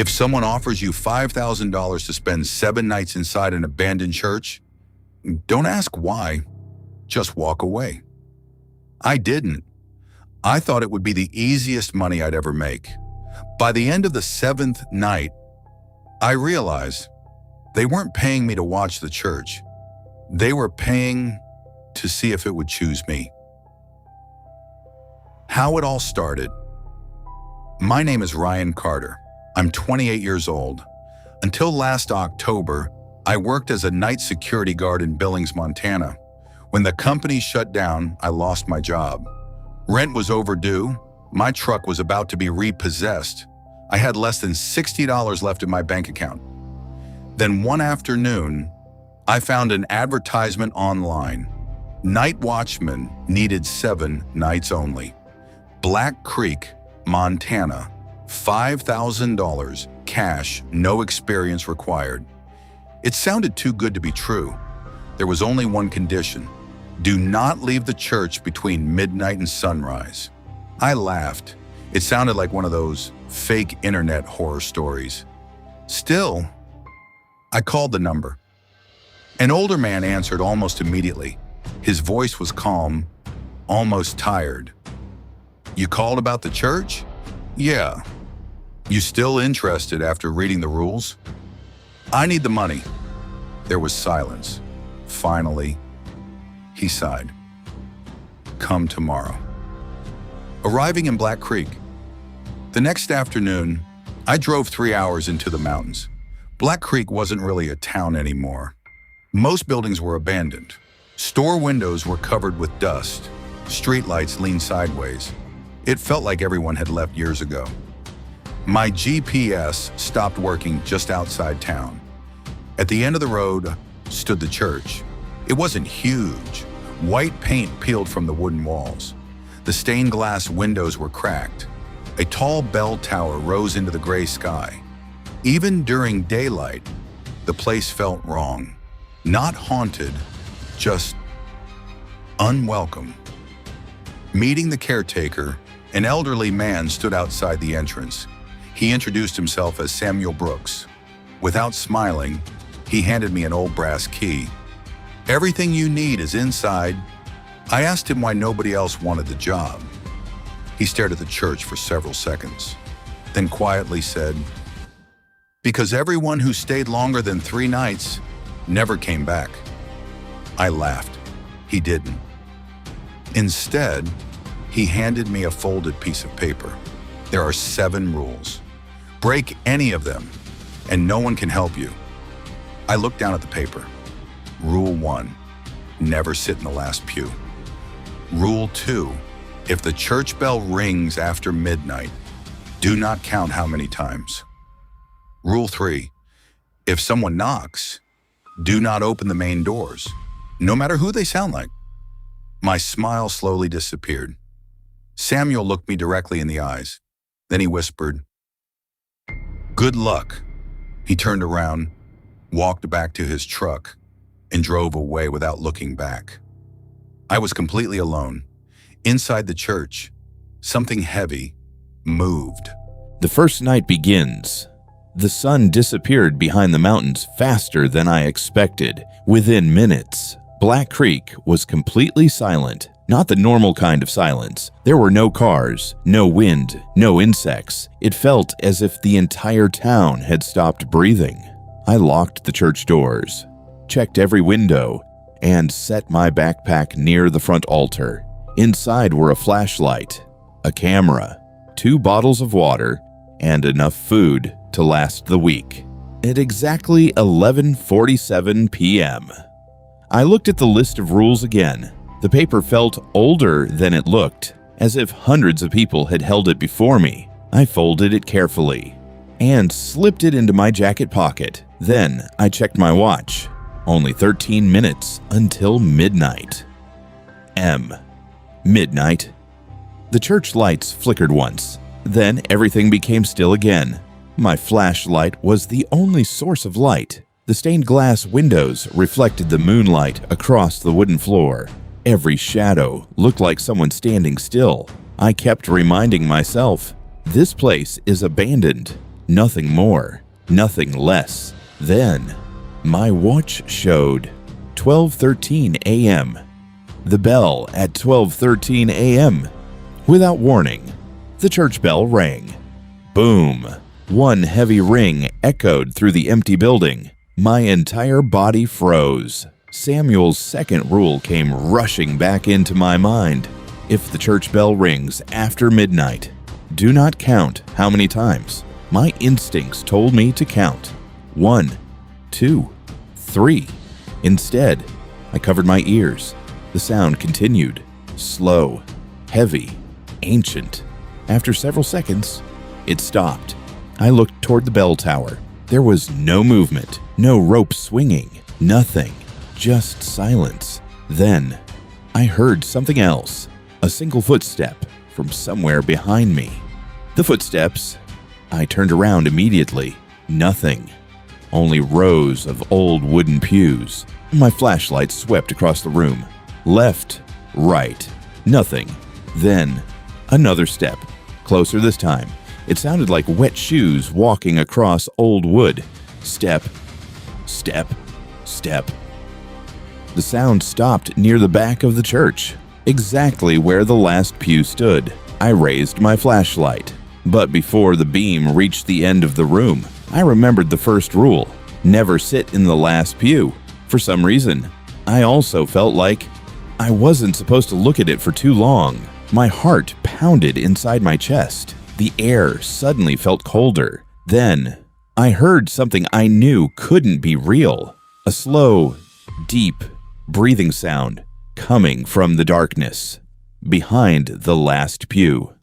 If someone offers you $5,000 to spend 7 nights inside an abandoned church, don't ask why, just walk away. I didn't. I thought it would be the easiest money I'd ever make. By the end of the 7th night, I realized they weren't paying me to watch the church. They were paying to see if it would choose me. How it all started. My name is Ryan Carter. I'm 28 years old. Until last October, I worked as a night security guard in Billings, Montana. When the company shut down, I lost my job. Rent was overdue. My truck was about to be repossessed. I had less than $60 left in my bank account. Then one afternoon, I found an advertisement online. Night watchman needed 7 nights only. Black Creek, Montana, $5,000, cash, no experience required. It sounded too good to be true. There was only one condition. Do not leave the church between midnight and sunrise. I laughed. It sounded like one of those fake internet horror stories. Still, I called the number. An older man answered almost immediately. His voice was calm, almost tired. You called about the church? Yeah. You still interested after reading the rules? I need the money. There was silence. Finally, he sighed. Come tomorrow. Arriving in Black Creek. The next afternoon, I drove 3 hours into the mountains. Black Creek wasn't really a town anymore. Most buildings were abandoned. Store windows were covered with dust. Streetlights leaned sideways. It felt like everyone had left years ago. My GPS stopped working just outside town. At the end of the road stood the church. It wasn't huge. White paint peeled from the wooden walls. The stained glass windows were cracked. A tall bell tower rose into the gray sky. Even during daylight, the place felt wrong. Not haunted, just unwelcome. Meeting the caretaker, an elderly man stood outside the entrance. He introduced himself as Samuel Brooks. Without smiling, he handed me an old brass key. Everything you need is inside. I asked him why nobody else wanted the job. He stared at the church for several seconds, then quietly said, because everyone who stayed longer than 3 nights never came back. I laughed. He didn't. Instead, he handed me a folded piece of paper. There are 7 rules. Break any of them, and no one can help you. I looked down at the paper. Rule 1, never sit in the last pew. Rule 2, if the church bell rings after midnight, do not count how many times. Rule 3, if someone knocks, do not open the main doors, no matter who they sound like. My smile slowly disappeared. Samuel looked me directly in the eyes. Then he whispered, good luck. He turned around, walked back to his truck, and drove away without looking back. I was completely alone. Inside the church, something heavy moved. The first night begins. The sun disappeared behind the mountains faster than I expected. Within minutes, Black Creek was completely silent. Not the normal kind of silence. There were no cars, no wind, no insects. It felt as if the entire town had stopped breathing. I locked the church doors, checked every window, and set my backpack near the front altar. Inside were a flashlight, a camera, 2 bottles of water, and enough food to last the week. At exactly 11:47 p.m., I looked at the list of rules again. The paper felt older than it looked, as if hundreds of people had held it before me. I folded it carefully and slipped it into my jacket pocket. Then I checked my watch. Only 13 minutes until midnight. Midnight. The church lights flickered once. Then everything became still again. My flashlight was the only source of light. The stained glass windows reflected the moonlight across the wooden floor. Every shadow looked like someone standing still. I kept reminding myself, this place is abandoned. Nothing more, nothing less. Then, my watch showed 12:13 a.m. The bell at 12:13 a.m. Without warning, the church bell rang. Boom! One heavy ring echoed through the empty building. My entire body froze. Samuel's second rule came rushing back into my mind. If the church bell rings after midnight, do not count how many times. My instincts told me to count. 1, 2, 3. Instead, I covered my ears. The sound continued. Slow, heavy, ancient. After several seconds, it stopped. I looked toward the bell tower. There was no movement, no rope swinging, nothing, just silence. Then, I heard something else, a single footstep from somewhere behind me. The footsteps. I turned around immediately. Nothing. Only rows of old wooden pews. My flashlight swept across the room. Left, right, nothing. Then, another step. Closer this time. It sounded like wet shoes walking across old wood. Step, step, step. The sound stopped near the back of the church, exactly where the last pew stood. I raised my flashlight. But before the beam reached the end of the room, I remembered the first rule: never sit in the last pew. For some reason, I also felt like I wasn't supposed to look at it for too long. My heart pounded inside my chest. The air suddenly felt colder. Then, I heard something I knew couldn't be real. A slow, deep breathing sound coming from the darkness behind the last pew.